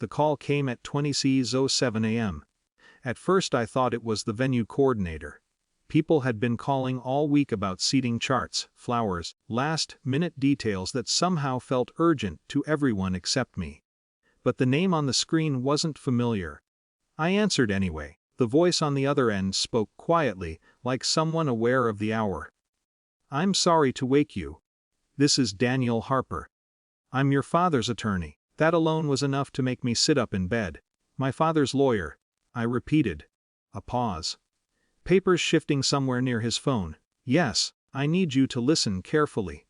The call came at 20:07 a.m. At first I thought it was the venue coordinator. People had been calling all week about seating charts, flowers, last-minute details that somehow felt urgent to everyone except me. But the name on the screen wasn't familiar. I answered anyway. The voice on the other end spoke quietly, like someone aware of the hour. "I'm sorry to wake you. This is Daniel Harper. I'm your father's attorney." That alone was enough to make me sit up in bed. "My father's lawyer," I repeated. A pause. Papers shifting somewhere near his phone. "Yes, I need you to listen carefully.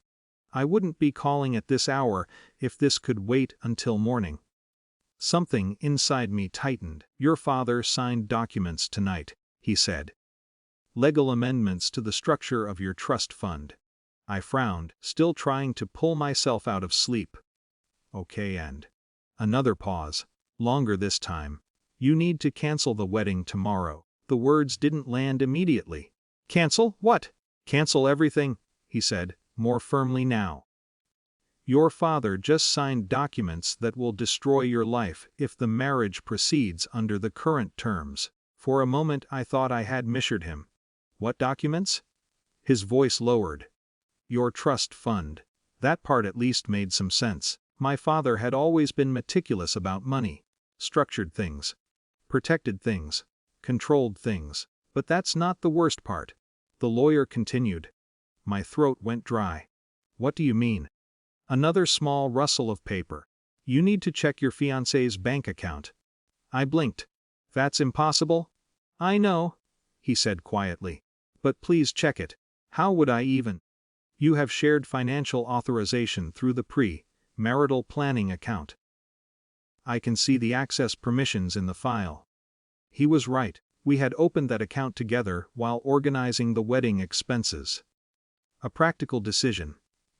I wouldn't be calling at this hour if this could wait until morning." Something inside me tightened. "Your father signed documents tonight," he said. "Legal amendments to the structure of your trust fund." I frowned, still trying to pull myself out of sleep. "Okay, and..." Another pause. Longer this time. "You need to cancel the wedding tomorrow." The words didn't land immediately. "Cancel what?" "Cancel everything," he said, more firmly now. "Your father just signed documents that will destroy your life if the marriage proceeds under the current terms." For a moment I thought I had misheard him. "What documents?" His voice lowered. "Your trust fund." That part at least made some sense. My father had always been meticulous about money. Structured things. Protected things. Controlled things. But that's not the worst part. The lawyer continued. My throat went dry. "What do you mean?" Another small rustle of paper. "You need to check your fiancé's bank account." I blinked. "That's impossible?" "I know," he said quietly. "But please check it." "How would I even?" "You have shared financial authorization through the pre-marital planning account. I can see the access permissions in the file." He was right. We had opened that account together while organizing the wedding expenses. A practical decision.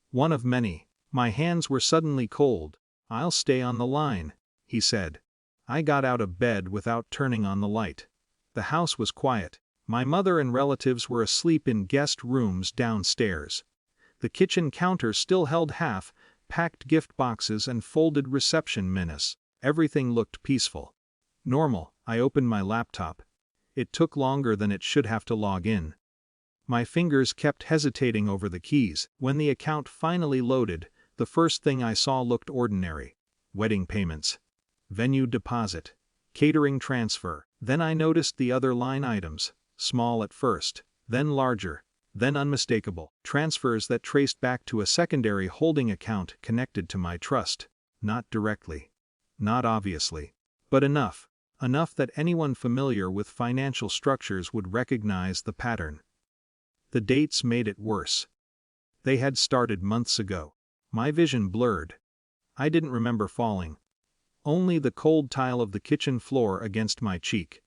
One of many. My hands were suddenly cold. "I'll stay on the line," he said. I got out of bed without turning on the light. The house was quiet. My mother and relatives were asleep in guest rooms downstairs. The kitchen counter still held half-packed gift boxes and folded reception menus. Everything looked peaceful. Normal. I opened my laptop. It took longer than it should have to log in. My fingers kept hesitating over the keys. When the account finally loaded, the first thing I saw looked ordinary. Wedding payments. Venue deposit. Catering transfer. Then I noticed the other line items, small at first, then larger, then unmistakable. Transfers that traced back to a secondary holding account connected to my trust. Not directly. Not obviously. But enough. Enough that anyone familiar with financial structures would recognize the pattern. The dates made it worse. They had started months ago. My vision blurred. I didn't remember falling. Only the cold tile of the kitchen floor against my cheek.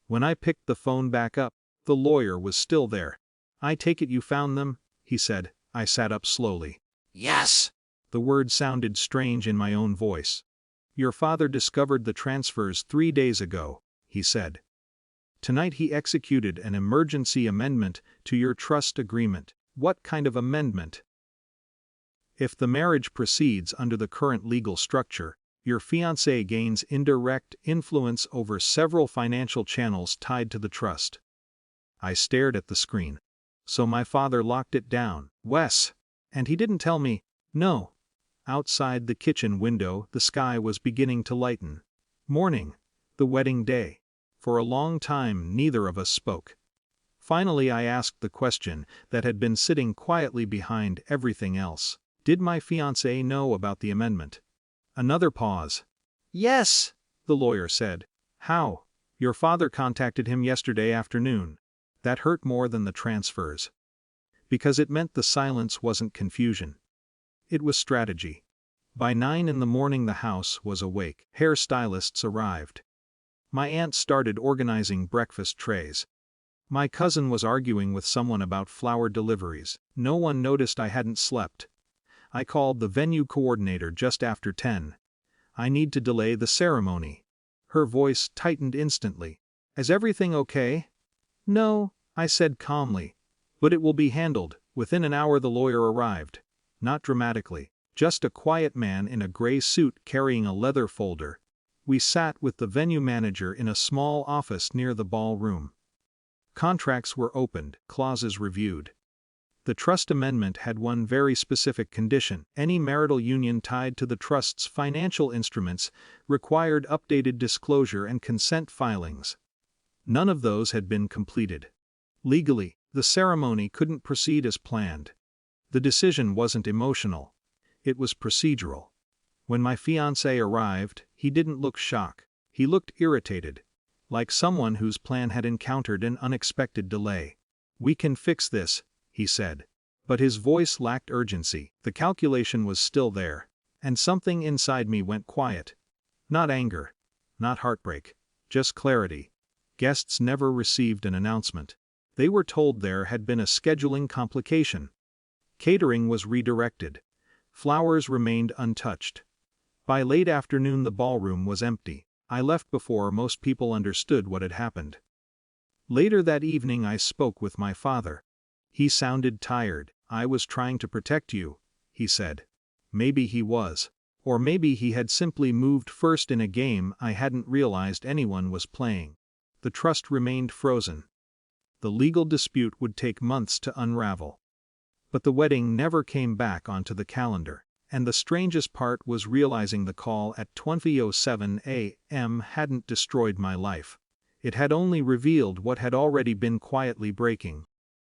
When I picked the phone back up, the lawyer was still there. "I take it you found them," he said. I sat up slowly. "Yes." The word sounded strange in my own voice. "Your father discovered the transfers 3 days ago," he said. "Tonight he executed an emergency amendment to your trust agreement." "What kind of amendment?" "If the marriage proceeds under the current legal structure, your fiancé gains indirect influence over several financial channels tied to the trust." I stared at the screen. "So my father locked it down." "Wes. And he didn't tell me." "No." Outside the kitchen window, the sky was beginning to lighten. Morning. The wedding day. For a long time, neither of us spoke. Finally, I asked the question that had been sitting quietly behind everything else. Did my fiancé know about the amendment? Another pause. "Yes," the lawyer said. "How?" "Your father contacted him yesterday afternoon." That hurt more than the transfers. Because it meant the silence wasn't confusion. It was strategy. By 9 in the morning the house was awake. Hairstylists arrived. My aunt started organizing breakfast trays. My cousin was arguing with someone about flower deliveries. No one noticed I hadn't slept. I called the venue coordinator just after 10. "I need to delay the ceremony." Her voice tightened instantly. "Is everything okay?" "No," I said calmly. "But it will be handled." Within an hour the lawyer arrived. Not dramatically. Just a quiet man in a gray suit carrying a leather folder. We sat with the venue manager in a small office near the ballroom. Contracts were opened, clauses reviewed. The trust amendment had one very specific condition: any marital union tied to the trust's financial instruments required updated disclosure and consent filings. None of those had been completed. Legally, the ceremony couldn't proceed as planned. The decision wasn't emotional. It was procedural. When my fiancé arrived, he didn't look shocked. He looked irritated, like someone whose plan had encountered an unexpected delay. "We can fix this," he said. But his voice lacked urgency. The calculation was still there, and something inside me went quiet. Not anger, not heartbreak, just clarity. Guests never received an announcement. They were told there had been a scheduling complication. Catering was redirected. Flowers remained untouched. By late afternoon the ballroom was empty. I left before most people understood what had happened. Later that evening I spoke with my father. He sounded tired. "I was trying to protect you," he said. Maybe he was. Or maybe he had simply moved first in a game I hadn't realized anyone was playing. The trust remained frozen. The legal dispute would take months to unravel. But the wedding never came back onto the calendar. And the strangest part was realizing the call at 20:07 a.m. hadn't destroyed my life. It had only revealed what had already been quietly breaking.